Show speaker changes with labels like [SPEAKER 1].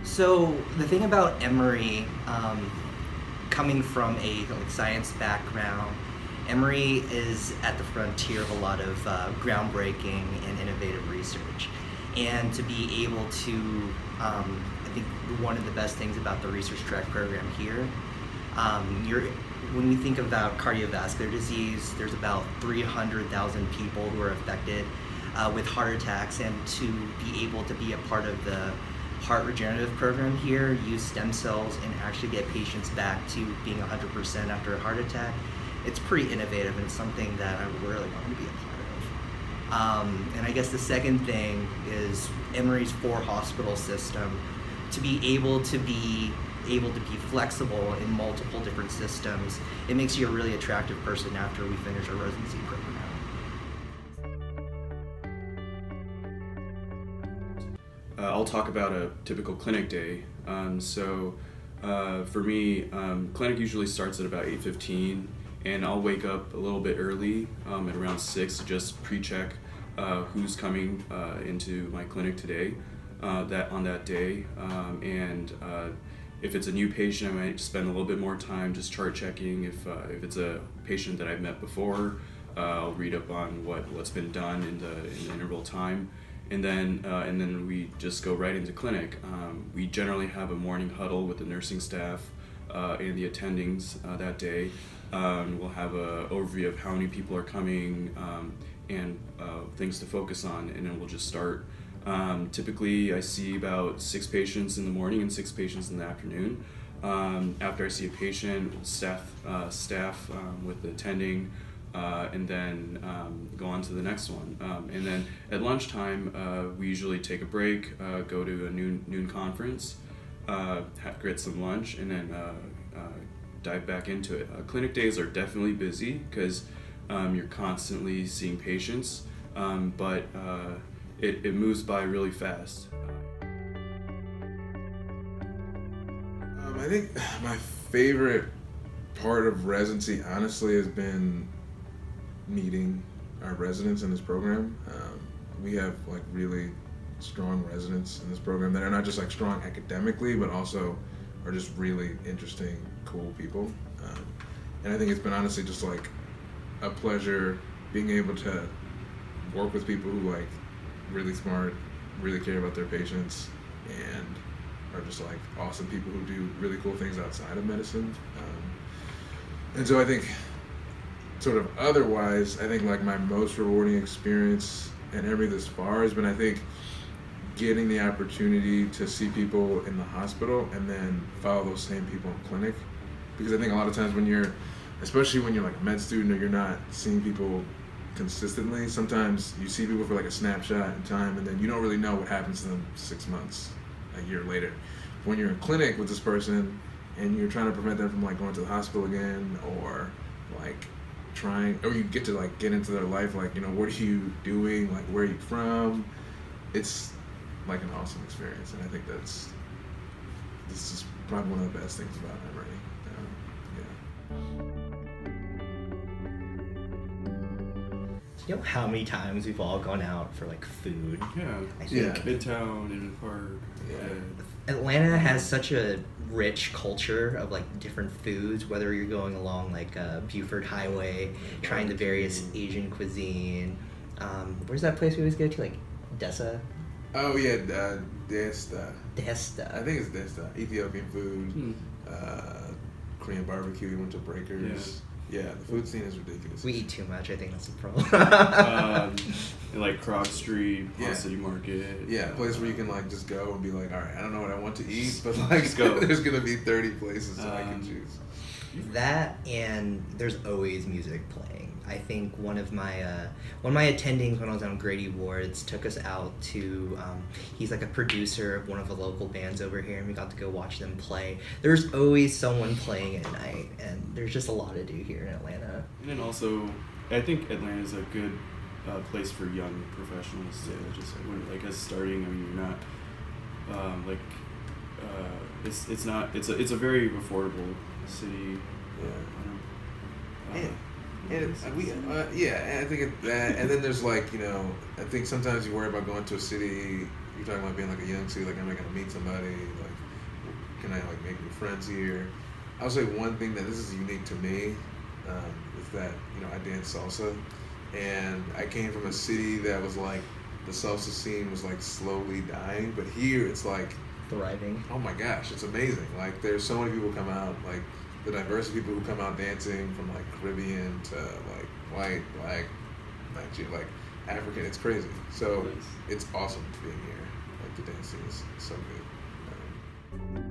[SPEAKER 1] So the thing about Emory, coming from a science background, Emory is at the frontier of a lot of groundbreaking and innovative research. And to be able to, I think one of the best things about the research track program here, you're when we think about cardiovascular disease, there's about 300,000 people who are affected with heart attacks, and to be able to be a part of the heart regenerative program here, use stem cells and actually get patients back to being 100% after a heart attack, it's pretty innovative and it's something that I really want to be a part of. And I guess the second thing is Emory's 4 hospital system, to be able to be flexible in multiple different systems. It makes you a really attractive person after we finish our residency program.
[SPEAKER 2] I'll talk about a typical clinic day. For me, clinic usually starts at about 8:15, and I'll wake up a little bit early at around 6 to just pre-check who's coming into my clinic today, that day, and if it's a new patient, I might spend a little bit more time just chart checking. If it's a patient that I've met before, I'll read up on what's been done in the interval time, and then we just go right into clinic. We generally have a morning huddle with the nursing staff and the attendings that day. We'll have an overview of how many people are coming and things to focus on, and then we'll just start. Typically, I see about 6 patients in the morning and 6 patients in the afternoon. After I see a patient, staff with the attending, and then go on to the next one. And then at lunchtime, we usually take a break, go to a noon conference, get some lunch, and then dive back into it. Clinic days are definitely busy because you're constantly seeing patients, but it moves by really fast.
[SPEAKER 3] I think my favorite part of residency, honestly, has been meeting our residents in this program. We have really strong residents in this program that are not just strong academically, but also are just really interesting, cool people. And I think it's been honestly just a pleasure being able to work with people who really smart, really care about their patients, and are just awesome people who do really cool things outside of medicine. And so I think sort of otherwise, I think my most rewarding experience in Emory this far has been, I think, getting the opportunity to see people in the hospital and then follow those same people in clinic. Because I think a lot of times especially when you're a med student or you're not seeing people consistently, sometimes you see people for a snapshot in time and then you don't really know what happens to them 6 months, a year later. When you're in clinic with this person and you're trying to prevent them from going to the hospital again, or or you get to get into their life, what are you doing, where are you from, it's an awesome experience. And I think this is probably one of the best things about Emory.
[SPEAKER 1] You know how many times we've all gone out for food?
[SPEAKER 2] Yeah,
[SPEAKER 1] I think
[SPEAKER 2] Midtown, in the park.
[SPEAKER 1] Yeah. Atlanta has such a rich culture of different foods, whether you're going along Buford Highway, trying the various Asian cuisine. Where's that place we always go to? Dessa?
[SPEAKER 3] Oh yeah, Desta.
[SPEAKER 1] Desta.
[SPEAKER 3] I think it's Desta. Ethiopian food, Korean barbecue. We went to Breakers. Yeah, the food scene is ridiculous.
[SPEAKER 1] We eat too much. I think that's the problem.
[SPEAKER 2] Krog Street, Pawn City Market.
[SPEAKER 3] Yeah, a place where you can just go and be all right, I don't know what I want to eat, but let's go. There's gonna be 30 places so I can choose.
[SPEAKER 1] That, and there's always music playing. I think one of my attendings when I was on Grady Ward's took us out to, he's a producer of one of the local bands over here, and we got to go watch them play. There's always someone playing at night, and there's just a lot to do here in Atlanta.
[SPEAKER 2] And then also, I think Atlanta is a good place for young professionals to just as starting. I mean, you're not it's a very affordable city.
[SPEAKER 3] Yeah. And I think that, and then there's I think sometimes you worry about going to a city, you're talking about being like a youngster, like, am I gonna meet somebody? Like, can I like make new friends here? I would say one thing that this is unique to me is that, you know, I dance salsa, and I came from a city that was like, the salsa scene was like slowly dying, but here it's like
[SPEAKER 1] Thriving.
[SPEAKER 3] oh my gosh, it's amazing. Like, there's so many people come out, like the diversity of people who come out dancing from like Caribbean to like white, black, Nigerian, like African. It's crazy. So it's awesome being here. Like, the dance scene is so good.